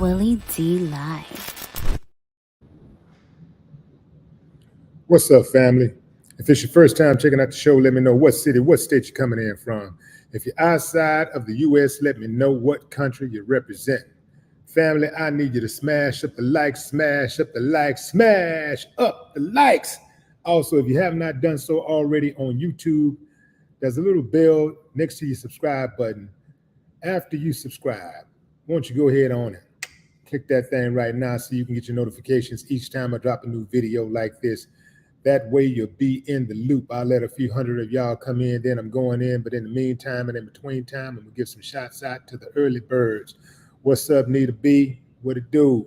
Willie D Live. What's up, family? If it's your first time checking out the show, let me know what city, what state you're coming in from. If you're outside of the U.S., let me know what country you represent. Family, I need you to smash up the likes, smash up the likes, smash up the likes. Also, if you have not done so already on YouTube, there's a little bell next to your subscribe button. After you subscribe, won't you go ahead on it? Click that thing right now so you can get your notifications each time I drop a new video like this. That way you'll be in the loop. I'll let a few hundred of y'all come in, then I'm going in. But in the meantime and in between time, I'm gonna give some shots out to the early birds. What's up, Nita B? What it do?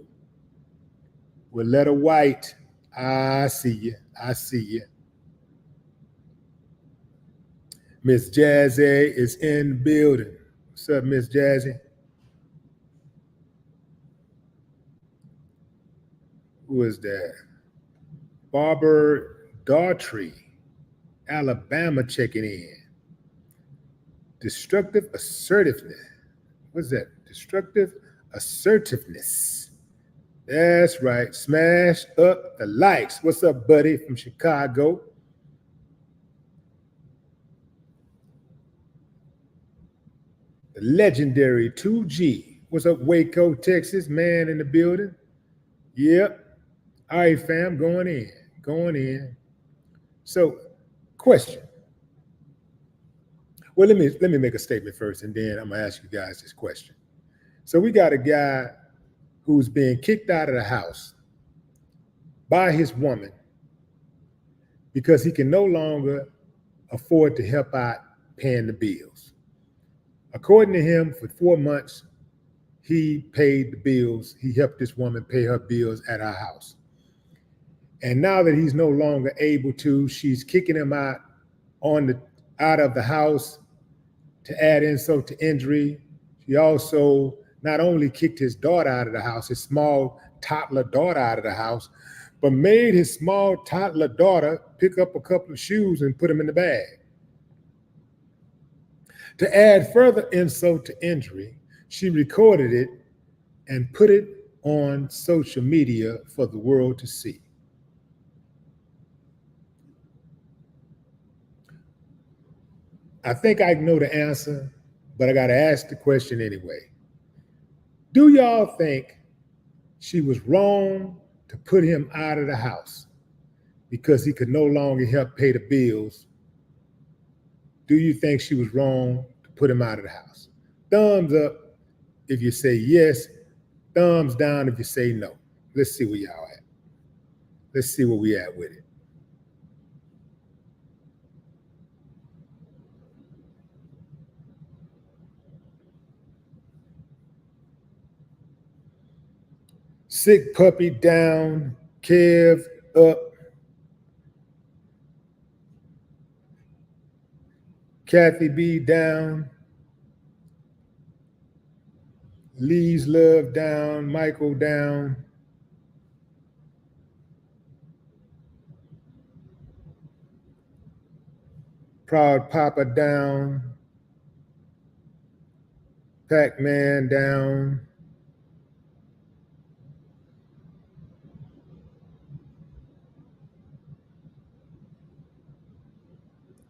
Willetta White, I see you. I see you. Miss Jazzy is in the building. What's up, Miss Jazzy? Who is that? Barbara Daughtry, Alabama, checking in. Destructive assertiveness. What's that? Destructive assertiveness. That's right. Smash up the likes. What's up, buddy, from Chicago? The legendary 2G. What's up, Waco, Texas? Man in the building. Yep. All right, fam, going in. Going in. So, question. Well, let me make a statement first, and then I'm gonna ask you guys this question. So we got a guy who's being kicked out of the house by his woman because he can no longer afford to help out paying the bills. According to him, for 4 months, he paid the bills. He helped this woman pay her bills at our house. And now that he's no longer able to, she's kicking him out of the house. To add insult to injury, she also not only kicked his daughter out of the house, his small toddler daughter out of the house, but made his small toddler daughter pick up a couple of shoes and put them in the bag. To add further insult to injury, she recorded it and put it on social media for the world to see. I think I know the answer, but I got to ask the question anyway. Do y'all think she was wrong to put him out of the house because he could no longer help pay the bills? Do you think she was wrong to put him out of the house? Thumbs up if you say yes, thumbs down if you say no. Let's see where y'all at. Let's see where we at with it. Sick puppy down, Kev up. Kathy B down. Lee's Love down, Michael down. Proud Papa down. Pac-Man down.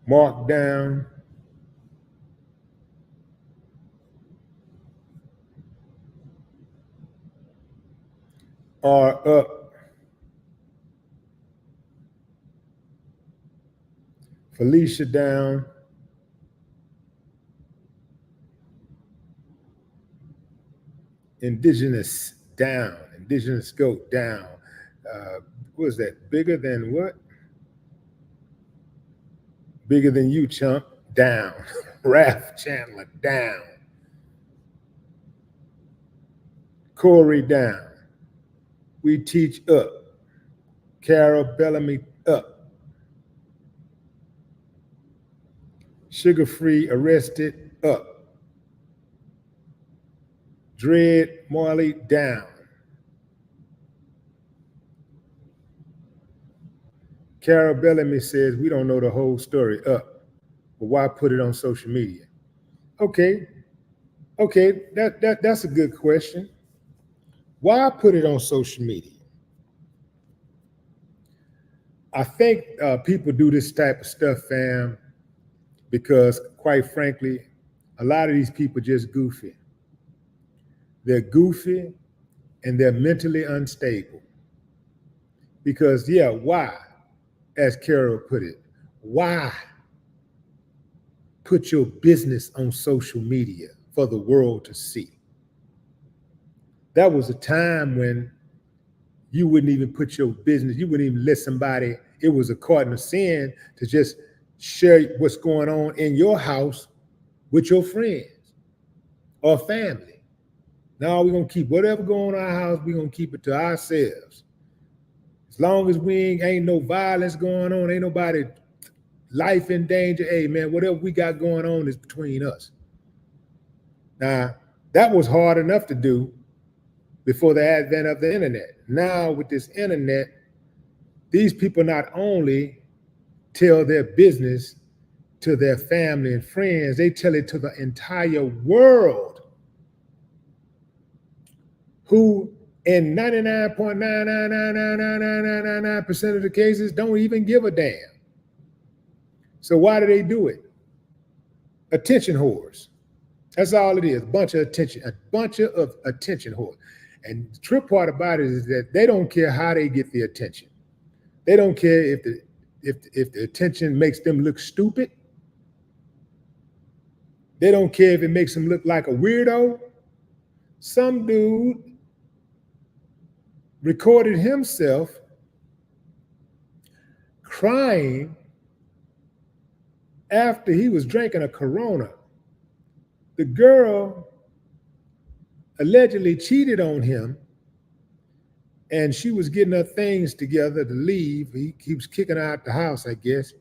Mark down. R up. Felicia down. Indigenous down. Indigenous goat down. What was that? Bigger than what? Bigger than you, chump. Down. Raph Chandler down. Corey down. We teach up. Carol Bellamy up. Sugar Free arrested up. Dread Marley down. Carol Bellamy says we don't know the whole story up, but why put it on social media? Okay, that's a good question. Why put it on social media? I think people do this type of stuff, fam, because quite frankly, a lot of these people just goofy. They're goofy and they're mentally unstable. Because, yeah, why? As Carol put it, why put your business on social media for the world to see? That was a time when you wouldn't even put your business, you wouldn't even let somebody, it was a cardinal sin to just share what's going on in your house with your friends or family. Now we're going to keep whatever going on in our house, we're going to keep it to ourselves. As long as we ain't no violence going on, ain't nobody life in danger, hey man, whatever we got going on is between us. Now, that was hard enough to do before the advent of the internet. Now with this internet, these people not only tell their business to their family and friends, they tell it to the entire world, who in 99.9999999% of the cases don't even give a damn. So why do they do it? Attention whores. That's all it is. A bunch of attention whores. And the trip part about it is that they don't care how they get the attention. They don't care if the attention makes them look stupid. They don't care if it makes them look like a weirdo. Some dude recorded himself crying after he was drinking a Corona. The girl allegedly cheated on him, and she was getting her things together to leave. He keeps kicking her out the house, I guess,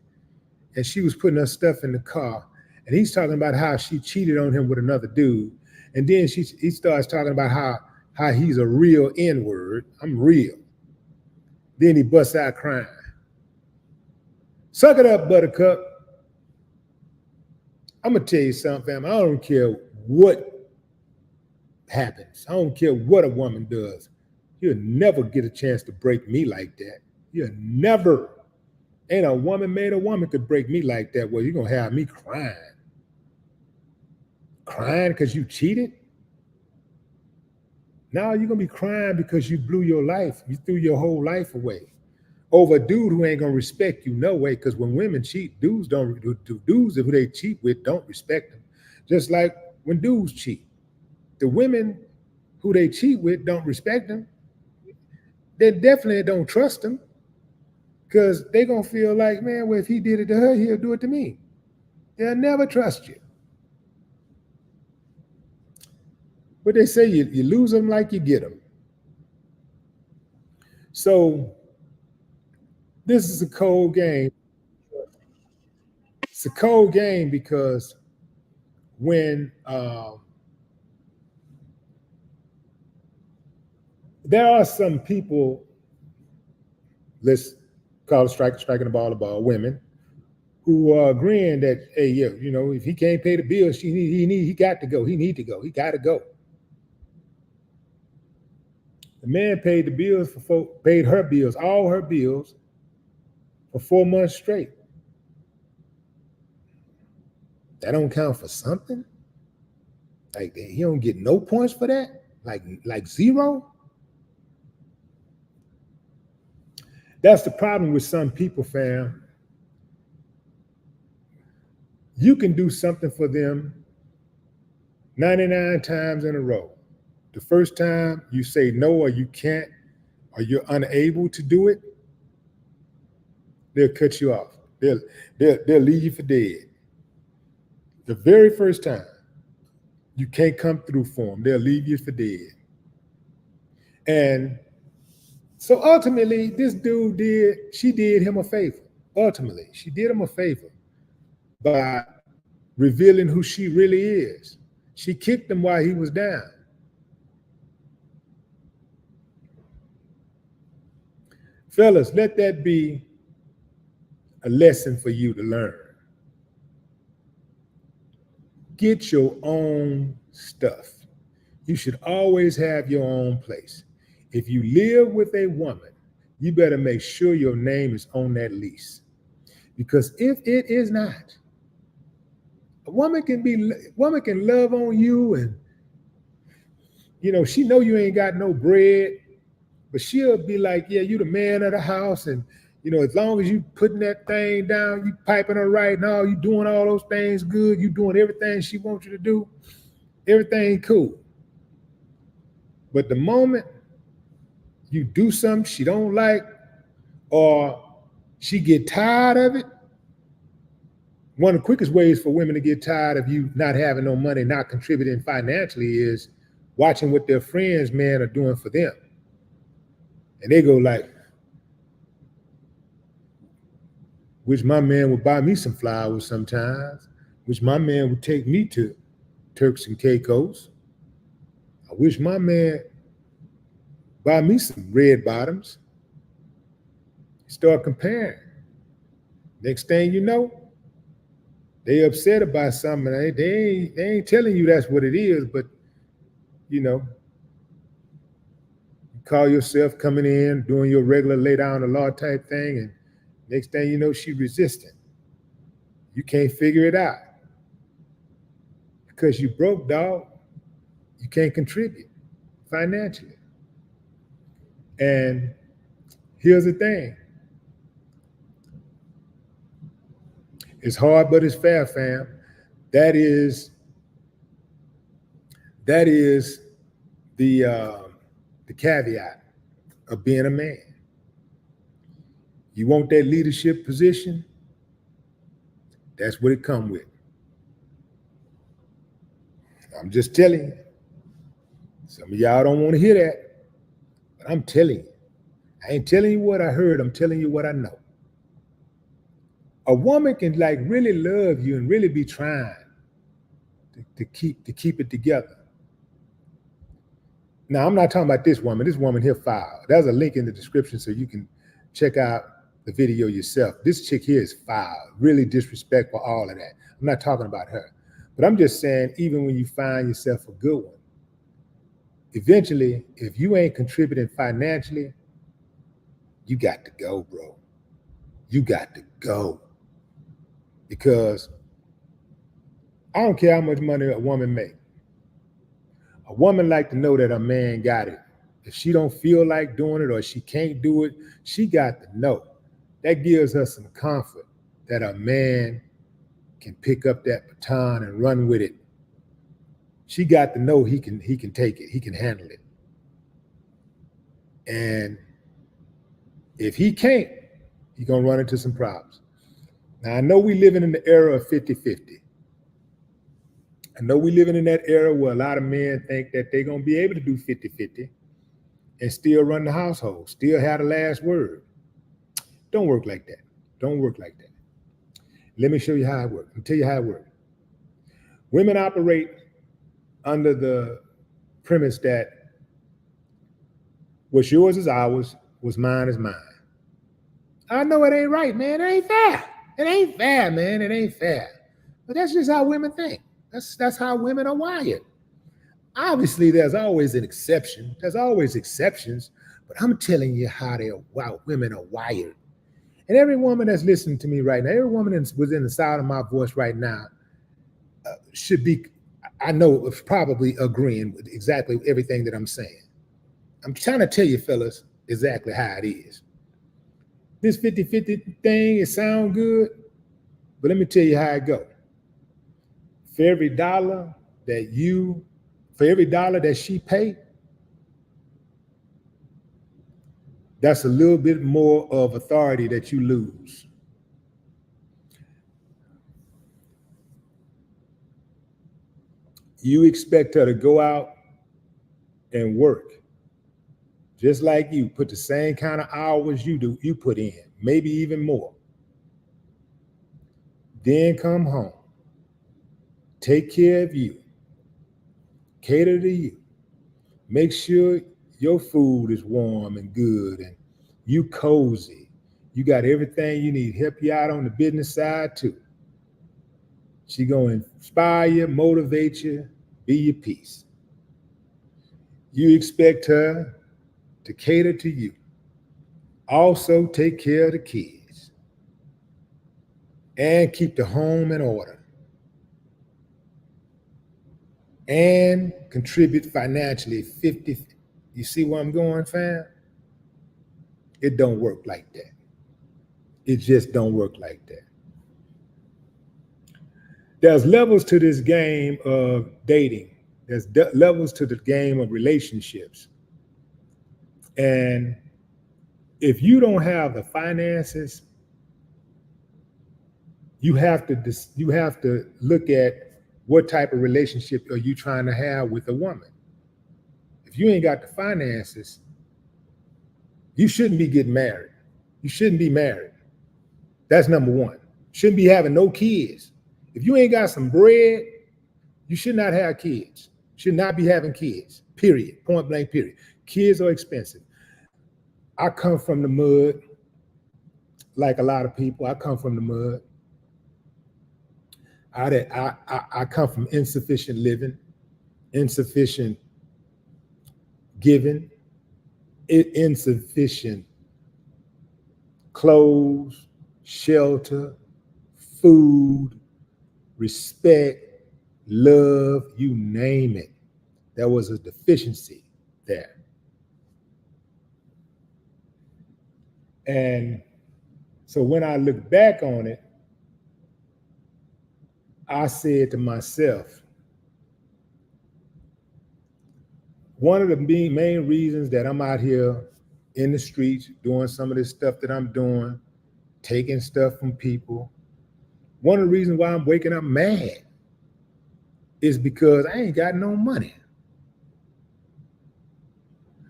and she was putting her stuff in the car. And he's talking about how she cheated on him with another dude. And then he starts talking about how he's a real N-word. I'm real. Then he busts out crying. Suck it up, Buttercup. I'm going to tell you something, fam. I don't care what happens. I don't care what a woman does. You'll never get a chance to break me like that. You'll never. Ain't a woman made a woman could break me like that. Well, you're going to have me crying. Crying because you cheated? Now you're going to be crying because you blew your life. You threw your whole life away over a dude who ain't going to respect you no way. Because when women cheat, dudes who they cheat with don't respect them. Just like when dudes cheat. The women who they cheat with don't respect them. They definitely don't trust them, because they're going to feel like, man, well, if he did it to her, he'll do it to me. They'll never trust you. But they say you lose them like you get them. So this is a cold game. It's a cold game because when there are some people, let's call it striking the ball, women, who are agreeing that, hey, yeah, you know, if he can't pay the bills, he got to go. He need to go. He got to go. The man paid the bills paid her bills, all her bills, for 4 months straight. That don't count for something? Like, he don't get no points for that? Like zero? That's the problem with some people, fam. You can do something for them 99 times in a row. The first time you say no, or you can't, or you're unable to do it, they'll cut you off. They'll leave you for dead. The very first time you can't come through for them, they'll leave you for dead. And so ultimately, this dude she did him a favor. Ultimately, she did him a favor by revealing who she really is. She kicked him while he was down. Fellas, let that be a lesson for you to learn. Get your own stuff. You should always have your own place. if you live with a woman, you better make sure your name is on that lease. Because if it is not, a woman can love on you, and she know you ain't got no bread, but she'll be like, yeah, you the man of the house, and as long as you putting that thing down, you piping her right now, you doing all those things good, you doing everything she wants you to do, everything cool. But the moment you do something she don't like, or she get tired of it, one of the quickest ways for women to get tired of you not having no money, not contributing financially, is watching what their friends, man, are doing for them. And they go like, wish my man would buy me some flowers sometimes. Wish my man would take me to Turks and Caicos. I wish my man buy me some red bottoms. Start comparing. Next thing you know, they upset about something. They ain't telling you that's what it is, but you call yourself coming in, doing your regular lay down the law type thing, and next thing you know, she resisting. You can't figure it out. Because you broke, dog. You can't contribute financially. And here's the thing. It's hard, but it's fair, fam. That is the caveat of being a man. You want that leadership position, that's what it comes with. I'm just telling you. Some of y'all don't want to hear that, but I'm telling you. I ain't telling you what I heard, I'm telling you what I know. A woman can really love you and really be trying to keep it together. Now, I'm not talking about this woman. This woman here foul. There's a link in the description so you can check out the video yourself. This chick here is foul, really disrespectful, all of that. I'm not talking about her. But I'm just saying, even when you find yourself a good one, eventually, if you ain't contributing financially, you got to go, bro. You got to go. Because I don't care how much money a woman makes. A woman like to know that a man got it. If she don't feel like doing it or she can't do it, she got to know. That gives her some comfort that a man can pick up that baton and run with it. She got to know he can take it, he can handle it. And if he can't, he's gonna run into some problems. Now, I know we living in the era of 50-50. I know we living in that era where a lot of men think that they're gonna be able to do 50-50 and still run the household, still have the last word. Don't work like that. Don't work like that. Let me show you how it works. Let me tell you how it works. Women operate under the premise that what's yours is ours, what's mine is mine. I know it ain't right, man. It ain't fair. It ain't fair, man. It ain't fair. But that's just how women think. That's how women are wired. Obviously, there's always an exception. There's always exceptions, but I'm telling you how women are wired. And every woman that's listening to me right now, every woman that's within the sound of my voice right now should be, I know, probably agreeing with exactly everything that I'm saying. I'm trying to tell you, fellas, exactly how it is. This 50-50 thing, it sounds good, but let me tell you how it goes. For every dollar that she pay, that's a little bit more of authority that you lose. You expect her to go out and work just like you, put the same kind of hours you put in, maybe even more. Then come home, take care of you, cater to you, make sure your food is warm and good and you cozy. You got everything you need, help you out on the business side too. She gonna inspire you, motivate you, be your peace. You expect her to cater to you. Also take care of the kids and keep the home in order and contribute financially 50. You see where I'm going, fam? It don't work like that. It just don't work like that. There's levels to this game of dating. There's levels to the game of relationships. And if you don't have the finances, you have to look at what type of relationship are you trying to have with a woman. If you ain't got the finances, you shouldn't be getting married. You shouldn't be married. That's number one. Shouldn't be having no kids. If you ain't got some bread, you should not have kids. Should not be having kids, period. Point blank, period. Kids are expensive. I come from the mud, like a lot of people. I come from the mud. I come from insufficient living, insufficient giving, insufficient clothes, shelter, food, respect, love, you name it. There was a deficiency there. And so when I look back on it, I said to myself, one of the main reasons that I'm out here in the streets doing some of this stuff that I'm doing, taking stuff from people, one of the reasons why I'm waking up mad is because I ain't got no money.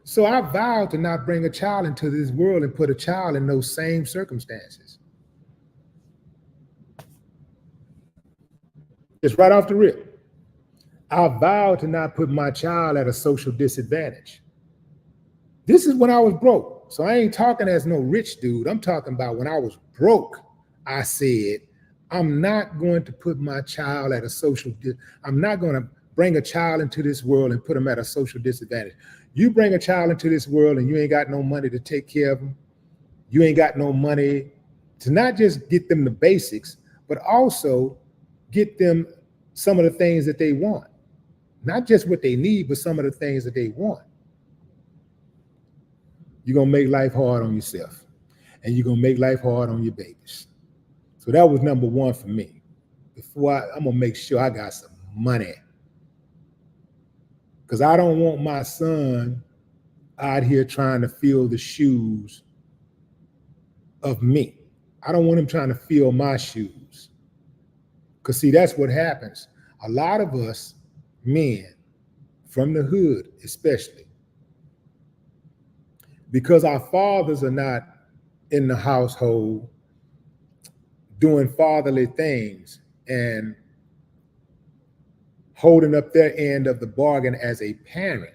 So I vowed to not bring a child into this world and put a child in those same circumstances. It's right off the rip. I vowed to not put my child at a social disadvantage. This is when I was broke. So I ain't talking as no rich dude. I'm talking about when I was broke. I said, I'm not going to put my child at a I'm not going to bring a child into this world and put them at a social disadvantage. You bring a child into this world and you ain't got no money to take care of them. You ain't got no money to not just get them the basics, but also get them some of the things that they want. Not just what they need, but some of the things that they want. You're going to make life hard on yourself. And you're going to make life hard on your babies. So that was number one for me. I'm going to make sure I got some money. Because I don't want my son out here trying to fill the shoes of me. I don't want him trying to fill my shoes. Because see, that's what happens. A lot of us men from the hood, especially, because our fathers are not in the household doing fatherly things and holding up their end of the bargain as a parent.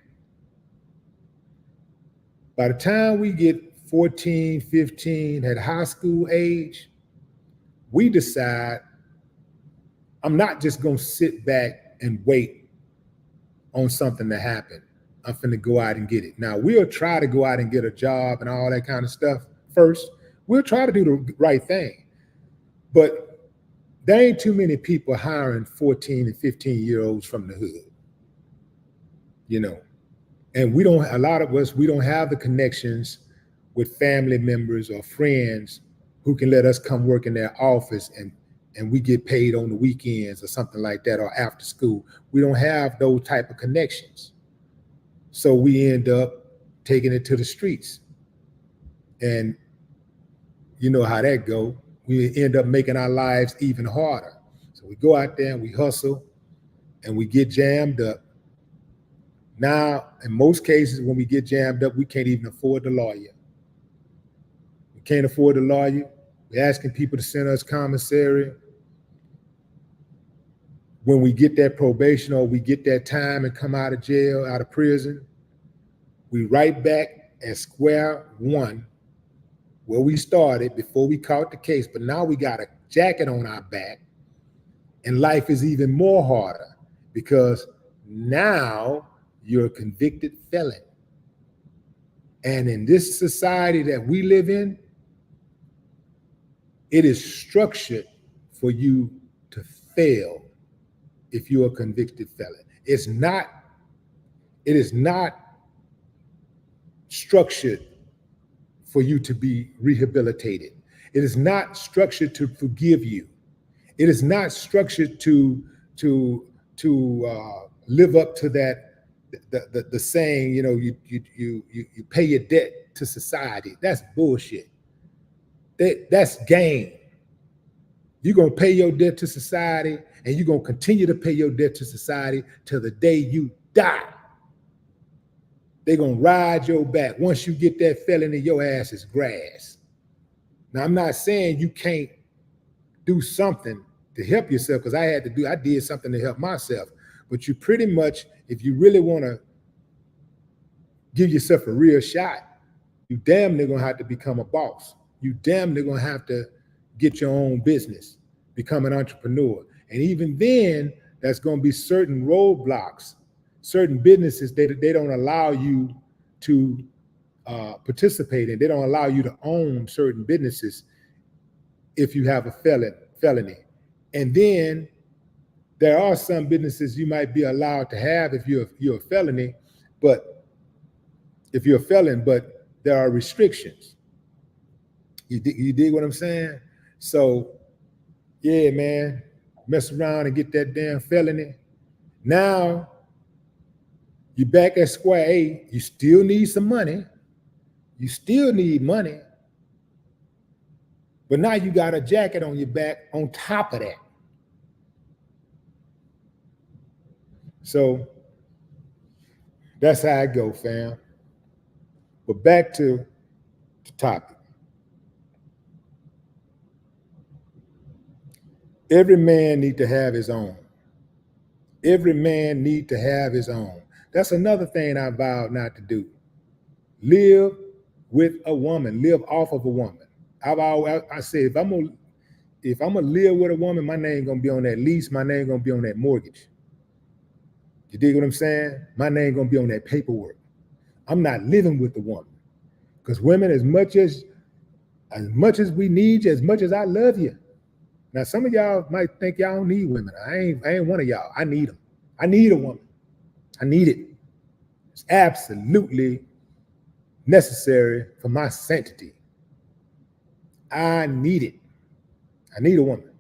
By the time we get 14, 15, at high school age, we decide, I'm not just going to sit back and wait on something to happen. I'm finna go out and get it. Now, we'll try to go out and get a job and all that kind of stuff first. We'll try to do the right thing. But there ain't too many people hiring 14 and 15-year-olds from the hood, you know. And a lot of us, we don't have the connections with family members or friends who can let us come work in their office and we get paid on the weekends or something like that, or after school. We don't have those type of connections. So we end up taking it to the streets. And you know how that go. We end up making our lives even harder. So we go out there and we hustle and we get jammed up. Now, in most cases, when we get jammed up, we can't even afford the lawyer. We can't afford the lawyer. We're asking people to send us commissary. When we get that probation or we get that time and come out of jail, out of prison, we right back at square one where we started before we caught the case. But now we got a jacket on our back and life is even more harder because now you're a convicted felon. And in this society that we live in, it is structured for you to fail if you're a convicted felon. It is not structured for you to be rehabilitated. It is not structured to forgive you. It is not structured to live up to that the saying, you know, you pay your debt to society. That's bullshit. That's game. You're gonna pay your debt to society, and you're gonna continue to pay your debt to society till the day you die. They're gonna ride your back. Once you get that felony, your ass is grass. Now, I'm not saying you can't do something to help yourself, because I did something to help myself. But you pretty much, if you really want to give yourself a real shot, you damn near gonna have to become a boss. You damn near gonna have to get your own business, become an entrepreneur. And even then, that's gonna be certain roadblocks, certain businesses they don't allow you to participate in. They don't allow you to own certain businesses if you have a felony. And then there are some businesses you might be allowed to have if you're a felony, but if you're a felon, but there are restrictions. You dig what I'm saying? So, yeah, man, mess around and get that damn felony. Now, you're back at square A. You still need some money. You still need money. But now you got a jacket on your back on top of that. So, that's how I go, fam. But back to the topic. Every man need to have his own. Every man need to have his own. That's another thing I vowed not to do. Live with a woman, live off of a woman. I say if I'm gonna live with a woman, my name gonna be on that lease, my name gonna be on that mortgage. You dig what I'm saying? My name gonna be on that paperwork. I'm not living with the woman. Because women, as much as we need you, as much as I love you. Now, some of y'all might think y'all don't need women. I ain't one of y'all. I need them. I need a woman. I need it. It's absolutely necessary for my sanctity. I need it. I need a woman.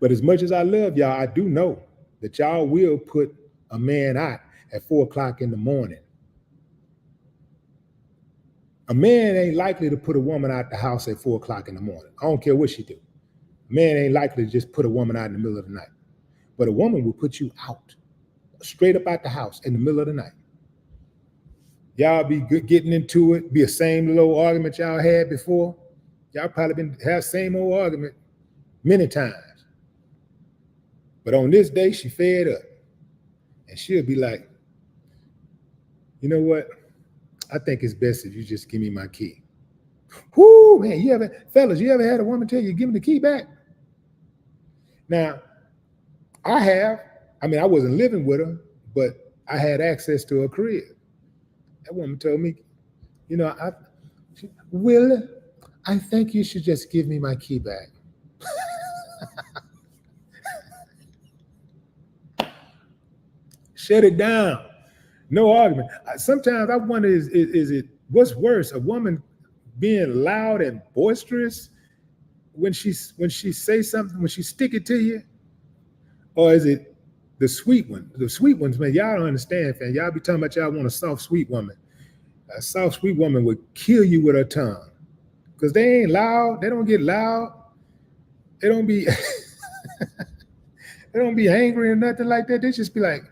But as much as I love y'all, I do know that y'all will put a man out at 4 o'clock in the morning. A man ain't likely to put a woman out the house at 4 o'clock in the morning. I don't care what she do. A man ain't likely to just put a woman out in the middle of the night. But a woman will put you out, straight up out the house in the middle of the night. Y'all be getting into it, be a same little argument y'all had before. Y'all probably have same old argument many times. But on this day, she fed up. And she'll be like, you know what? I think it's best if you just give me my key. Whoo, man, fellas, you ever had a woman tell you, give me the key back? Now, I wasn't living with her, but I had access to her crib. That woman told me, you know, Will, I think you should just give me my key back. Shut it down. No argument. Sometimes I wonder, is it what's worse, a woman being loud and boisterous when she say something, when she stick it to you, or is it the sweet one? The sweet ones, man, y'all don't understand, fam. Y'all be talking about y'all want a soft, sweet woman. A soft, sweet woman would kill you with her tongue, because they ain't loud. They don't get loud. They don't be they don't be angry or nothing like that. They just be like,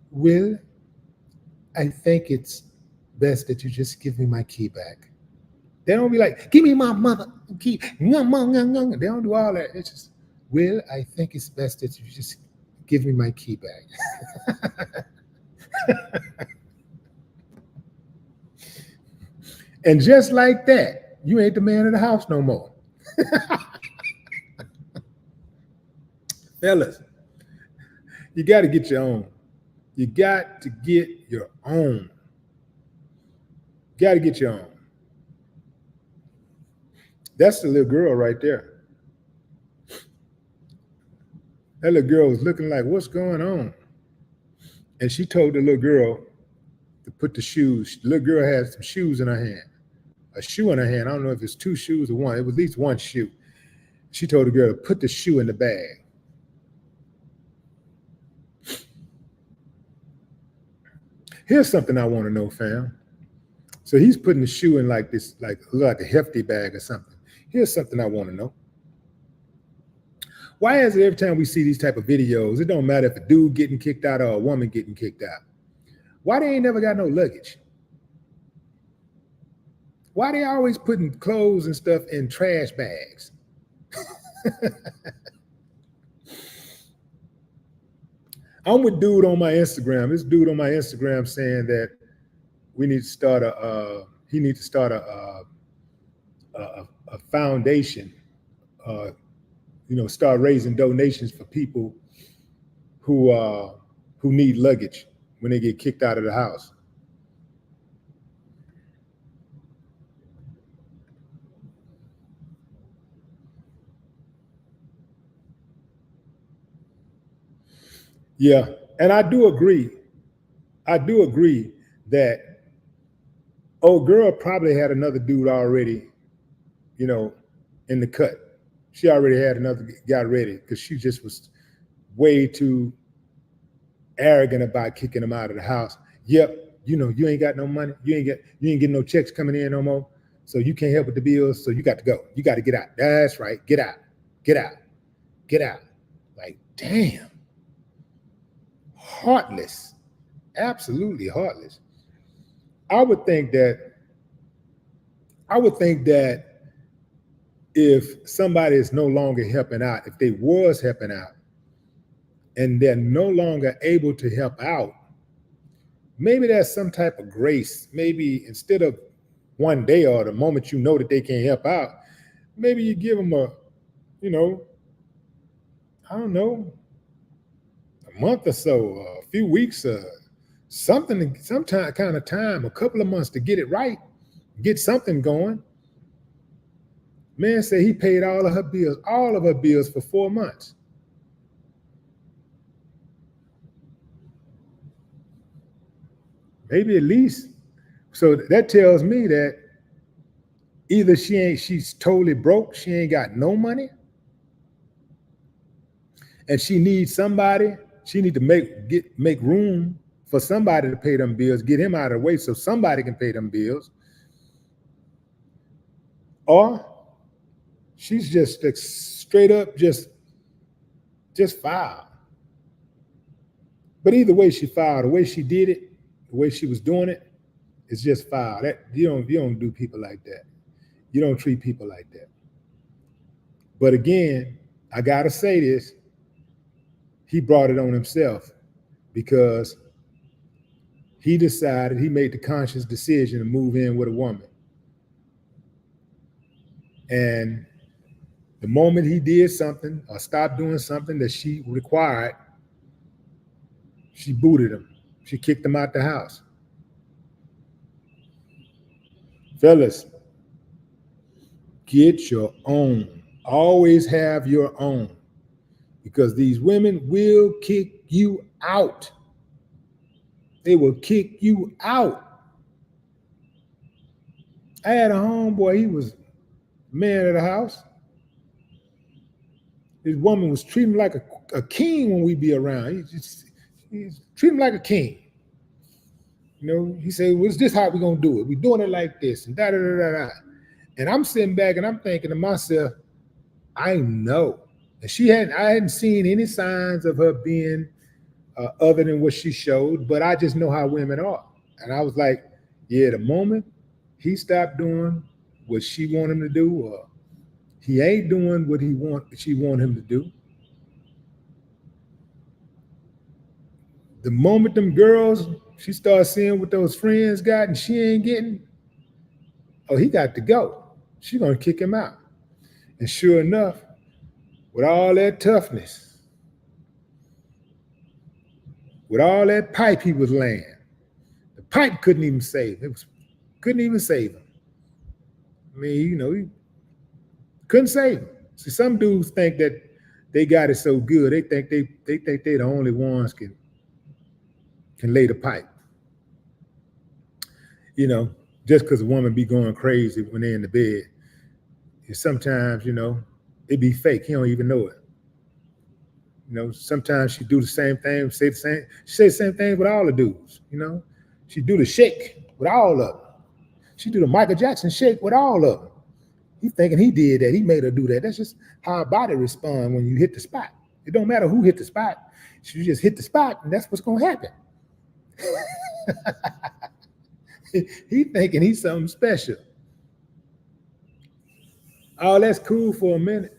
Will, I think it's best that you just give me my key back. They don't be like, give me my mother key. They don't do all that. It's just, Will, I think it's best that you just give me my key back. And just like that, you ain't the man of the house no more. Fellas, you got to get your own. You got to get your own. Got to get your own. That's the little girl right there. That little girl was looking like, what's going on? And she told the little girl to put the shoes. The little girl had some shoes in her hand. A shoe in her hand. I don't know if it's 2 shoes or one. It was at least 1 shoe. She told the girl to put the shoe in the bag. Here's something I want to know, fam. So he's putting the shoe in like this, like a hefty bag or something. Here's something I want to know. Why is it every time we see these type of videos, it don't matter if a dude getting kicked out or a woman getting kicked out? Why they ain't never got no luggage? Why they always putting clothes and stuff in trash bags? I'm with dude on my Instagram. This dude on my Instagram saying that we need to start he needs to start a foundation, start raising donations for people who need luggage when they get kicked out of the house. Yeah, and I do agree. That old girl probably had another dude already, in the cut. She already had another guy ready because she just was way too arrogant about kicking him out of the house. Yep, you ain't got no money. You ain't getting no checks coming in no more. So you can't help with the bills. So you got to go. You got to get out. That's right. Get out. Get out. Get out. Like, damn. Heartless. Absolutely heartless. I would think that if somebody is no longer helping out, if they was helping out and they're no longer able to help out, maybe there's some type of grace. Maybe instead of 1 day or the moment you know that they can't help out, maybe you give them a month or so, a few weeks, some kind of time, a couple of months to get it right, get something going. Man said he paid all of her bills for 4 months. Maybe at least. So that tells me that either she's totally broke, she ain't got no money, and she needs somebody. She need to make room for somebody to pay them bills, get him out of the way so somebody can pay them bills. Or she's just straight up just filed. But either way she filed, the way she did it, the way she was doing it, it's just filed. That you don't do people like that. You don't treat people like that. But again, I gotta say this, he brought it on himself because he made the conscious decision to move in with a woman. And the moment he did something or stopped doing something that she required, she booted him. She kicked him out the house. Fellas, get your own. Always have your own, because these women will kick you out. They will kick you out. I had a homeboy, he was man of the house. This woman was treating him like a king when we be around. He's treating him like a king. He said, well, is this how we're going to do it? We're doing it like this and da-da-da-da-da. And I'm sitting back and I'm thinking to myself, I know. And I hadn't seen any signs of her being other than what she showed, but I just know how women are. And I was like, yeah, the moment he stopped doing what she wanted him to do, or he ain't doing what she want him to do, the moment them girls, she starts seeing what those friends got and she ain't getting, he got to go. She's going to kick him out. And sure enough, with all that toughness, with all that pipe he was laying. The pipe couldn't even save him. Couldn't even save him. I mean, he couldn't save him. See, some dudes think that they got it so good. They think they're the only ones can lay the pipe. Just because a woman be going crazy when they're in the bed. And sometimes, it be fake. He don't even know it. Sometimes she do the same thing, she say the same thing with all the dudes. She do the shake with all of them. She do the Michael Jackson shake with all of them. He thinking he did that. He made her do that. That's just how her body responds when you hit the spot. It don't matter who hit the spot. She just hit the spot, and that's what's going to happen. He thinking he's something special. Oh, that's cool for a minute.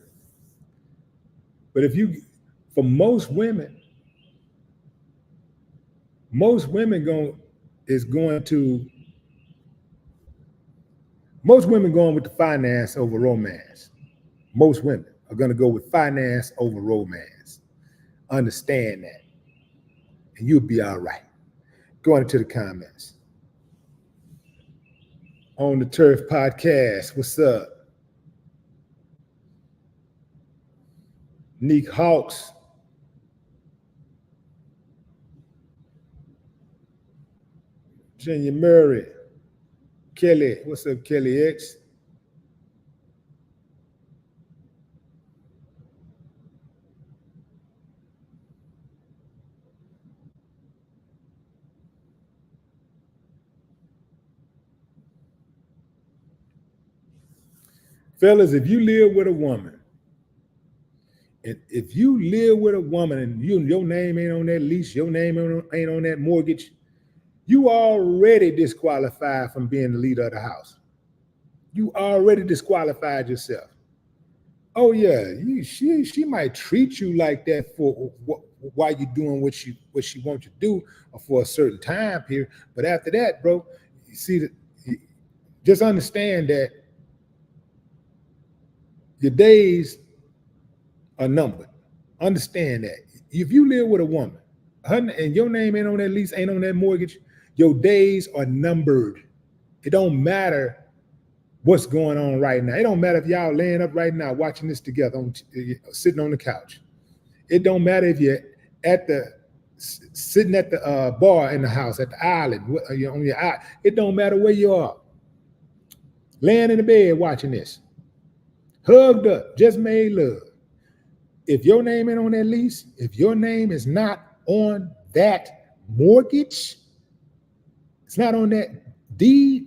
But for most women most women going with the finance over romance. Most women are going to go with finance over romance. Understand that. And you'll be all right. Going into the comments. On the Turf Podcast, what's up? Neek Hawks. Virginia Murray. Kelly, what's up, Kelly X? Fellas, if you live with a woman, and if you live with a woman and your name ain't on that lease, your name ain't on that mortgage, you already disqualified from being the leader of the house. You already disqualified yourself. Oh yeah, she might treat you like that for while you're doing what she wants you to do, or for a certain time period. But after that, bro, you see that. Just understand that your days are numbered. Understand that. If you live with a woman and your name ain't on that lease, ain't on that mortgage, your days are numbered. It don't matter what's going on right now. It don't matter if y'all laying up right now watching this together, sitting on the couch. It don't matter if you're sitting at the bar in the house, at the island, on your island. It don't matter where you are. Laying in the bed watching this. Hugged up, just made love. If your name ain't on that lease, if your name is not on that mortgage, it's not on that deed,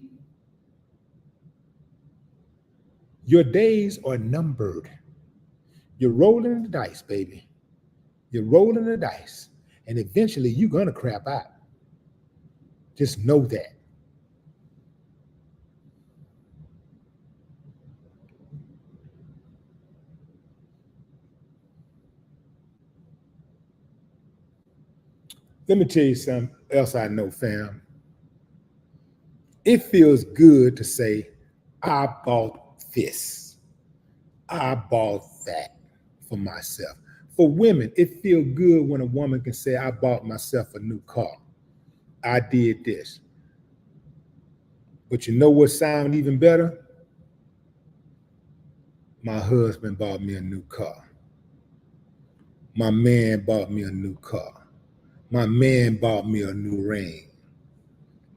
your days are numbered. You're rolling the dice, baby. You're rolling the dice. And eventually you're going to crap out. Just know that. Let me tell you something else I know, fam. It feels good to say, I bought this. I bought that for myself. For women, it feels good when a woman can say, I bought myself a new car. I did this. But you know what sounds even better? My husband bought me a new car. My man bought me a new car. My man bought me a new ring.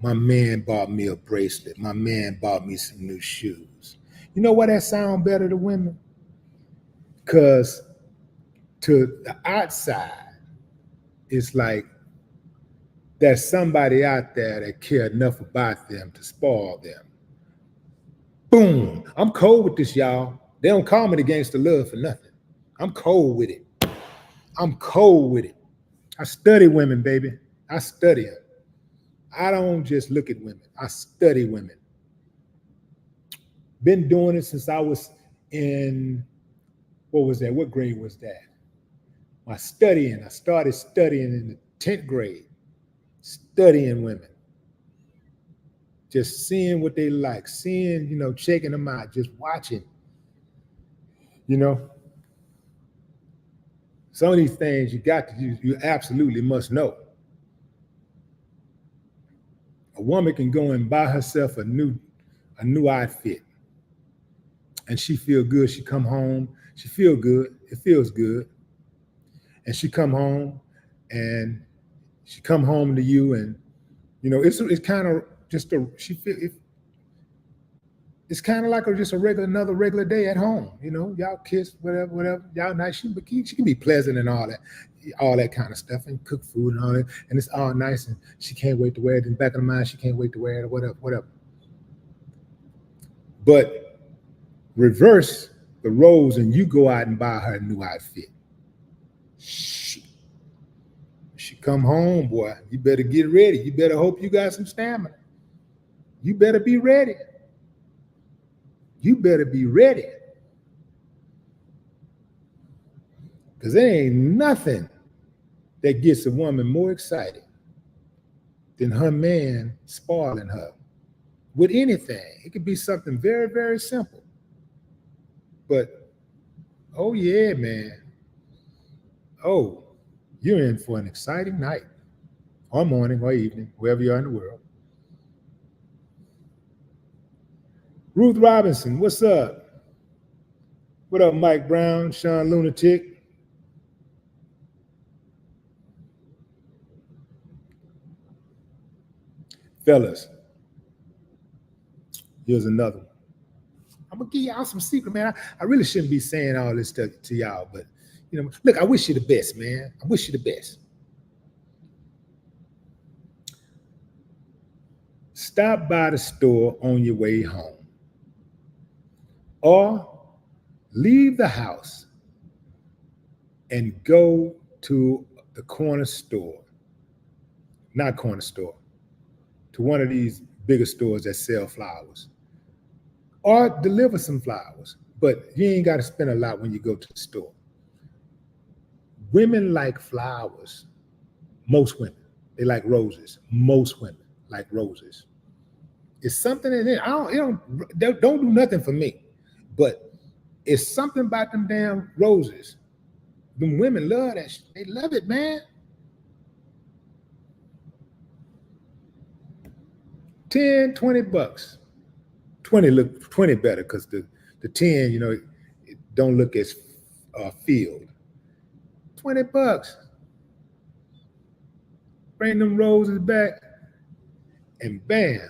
My man bought me a bracelet. My man bought me some new shoes. You know why that sounds better to women? Because to the outside, it's like there's somebody out there that care enough about them to spoil them. Boom. I'm cold with this, y'all. They don't call me the gangster love for nothing. I'm cold with it. I'm cold with it. I study women, baby. I study them. I don't just look at women. I study women. Been doing it since I was in, what was that? What grade was that? My studying. I started studying in the 10th grade. Studying women. Just seeing what they like. Seeing, checking them out. Just watching. Some of these things you absolutely must know. A woman can go and buy herself a new outfit, and she feel good. She come home, she feel good. It feels good, and she come home, and she come home to you, and it's kind of just it's kind of like just another regular day at home. Y'all kiss, whatever. Y'all nice. She can be pleasant and all that kind of stuff, and cook food and all that, and it's all nice. And she can't wait to wear it. In the back of the mind, she can't wait to wear it, or whatever. But reverse the roles, and you go out and buy her a new outfit. She come home, boy. You better get ready. You better hope you got some stamina. You better be ready. You better be ready. Because there ain't nothing that gets a woman more excited than her man spoiling her with anything. It could be something very, very simple. But, oh yeah, man. Oh, you're in for an exciting night, or morning, or evening, wherever you are in the world. Ruth Robinson, what's up? What up, Mike Brown, Sean Lunatic? Fellas, here's another one. I'm gonna give y'all some secret, man. I really shouldn't be saying all this stuff to y'all, but look, I wish you the best, man. I wish you the best. Stop by the store on your way home, or leave the house and go to the corner store, not corner store, to one of these bigger stores that sell flowers, or deliver some flowers. But you ain't got to spend a lot when you go to the store. Women like flowers. Most women, they like roses. Most women like roses. It's something in it. Don't do nothing for me, but it's something about them damn roses. Them women love that shit. They love it, man. $10, $20. 20 better, because the 10, it don't look as filled. $20. Bring them roses back, and bam.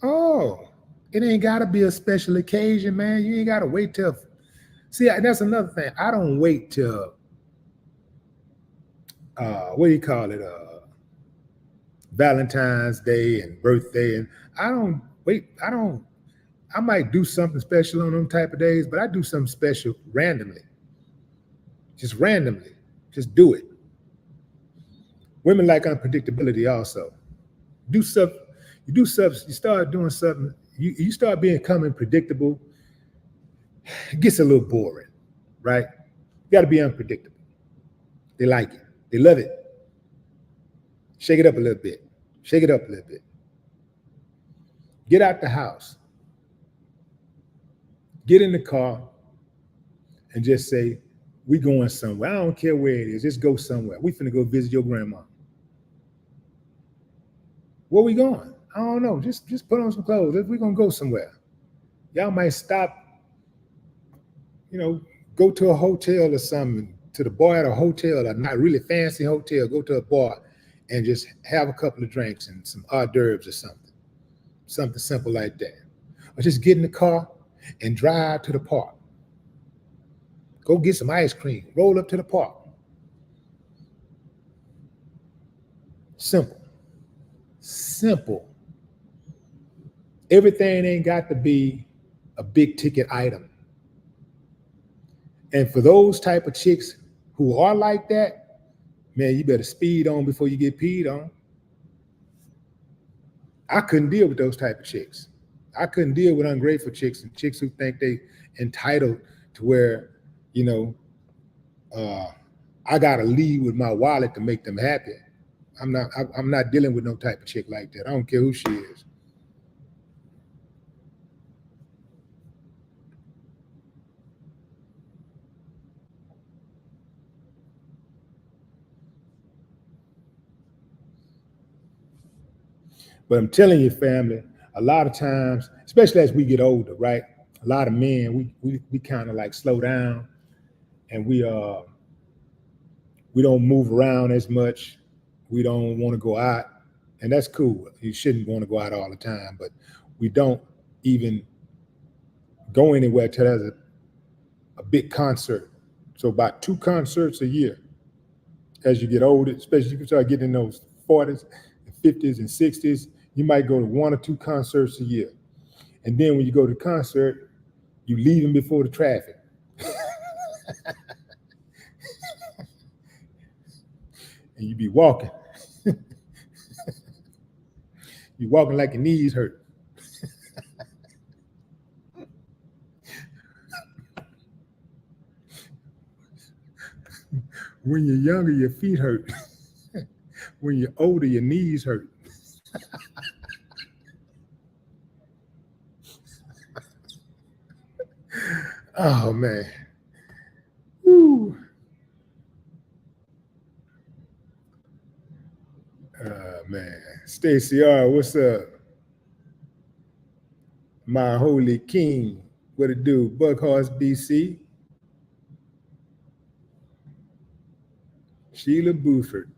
Oh, it ain't gotta be a special occasion, man. You ain't gotta wait till. See, that's another thing. I don't wait till what do you call it? Valentine's Day and birthday, and I don't wait. I might do something special on them type of days, but I do something special randomly. Just randomly. Just do it. Women like unpredictability also. Do stuff, you start doing something, you start becoming predictable, it gets a little boring, right? You gotta be unpredictable. They like it. They love it. Shake it up a little bit. Shake it up a little bit. Get out the house. Get in the car and just say, we going somewhere. I don't care where it is. Just go somewhere. We finna go visit your grandma. Where we going? I don't know. Just put on some clothes. We're gonna go somewhere. Y'all might stop, go to a hotel or something, to the bar at a hotel, a not really fancy hotel. Go to a bar and just have a couple of drinks and some hors d'oeuvres or something simple like that. Or just get in the car and drive to the park. Go get some ice cream. Roll up to the park. Simple. Everything ain't got to be a big ticket item. And for those type of chicks who are like that, man, you better speed on before you get peed on. I couldn't deal with those type of chicks. I couldn't deal with ungrateful chicks and chicks who think they entitled to where, I gotta leave with my wallet to make them happy. I'm not dealing with no type of chick like that. I don't care who she is. But I'm telling you, family, a lot of times, especially as we get older, right? A lot of men, we kind of like slow down, and we don't move around as much. We don't want to go out, and that's cool. You shouldn't want to go out all the time, but we don't even go anywhere till there's a big concert. So about 2 concerts a year. As you get older, especially you can start getting in those 40s, 50s, and 60s, you might go to 1 or 2 concerts a year. And then when you go to the concert, you leave them before the traffic. And you be walking. You're walking like your knees hurt. When you're younger, your feet hurt. When you're older, your knees hurt. Oh, man. Woo. Man. Stacy R., what's up? My holy king. What it do? Buckhorse, BC. Sheila Buford.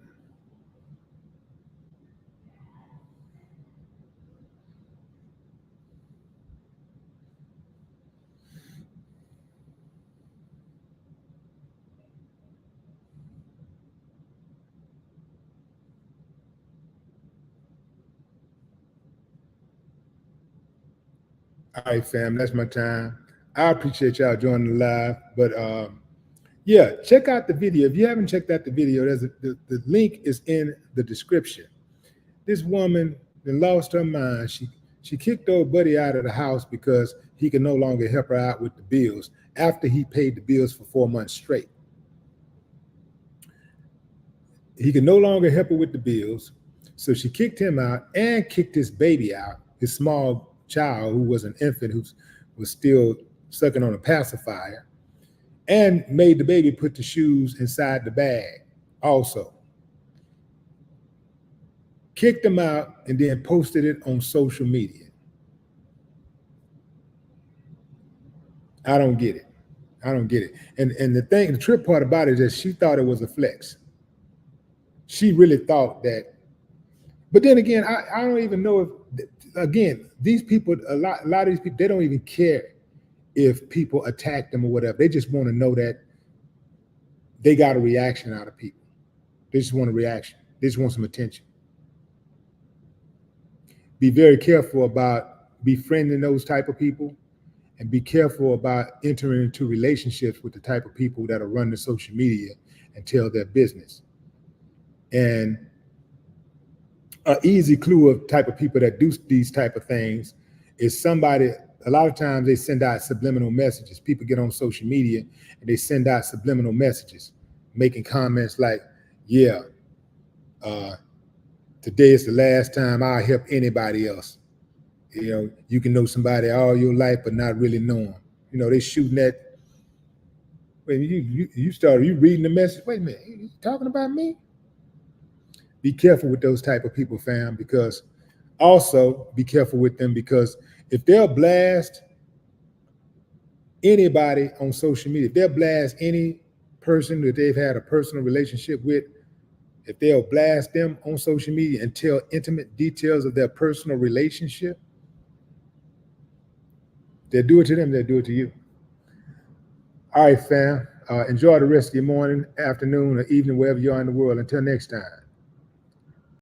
All right, fam, that's my time. I appreciate y'all joining the live, but yeah, check out the video. If you haven't checked out the video, the link is in the description. This woman then lost her mind. She kicked old buddy out of the house because he could no longer help her out with the bills after he paid the bills for 4 months straight. He could no longer help her with the bills, so she kicked him out and kicked his baby out, his small child who was an infant who was still sucking on a pacifier, and made the baby put the shoes inside the bag also. Kicked him out and then posted it on social media. I don't get it. I don't get it. And the trip part about it is she thought it was a flex. She really thought that. But then again, I don't even know if, again, these people, a lot of these people, they don't even care if people attack them or whatever. They just want to know that they got a reaction out of people. They just want a reaction. They just want some attention. Be very careful about befriending those type of people, and be careful about entering into relationships with the type of people that are running social media and tell their business. And an easy clue of type of people that do these type of things is somebody, a lot of times they send out subliminal messages. People get on social media and they send out subliminal messages, making comments like, yeah, today is the last time I'll help anybody else. You know, you can know somebody all your life, but not really know them. You know, they shooting that. Wait, you reading the message. Wait a minute, you talking about me? Be careful with those type of people, fam, because also be careful with them, because if they'll blast anybody on social media, if they'll blast any person that they've had a personal relationship with, if they'll blast them on social media and tell intimate details of their personal relationship, they'll do it to them, they'll do it to you. All right, fam. Enjoy the rest of your morning, afternoon, or evening, wherever you are in the world. Until next time.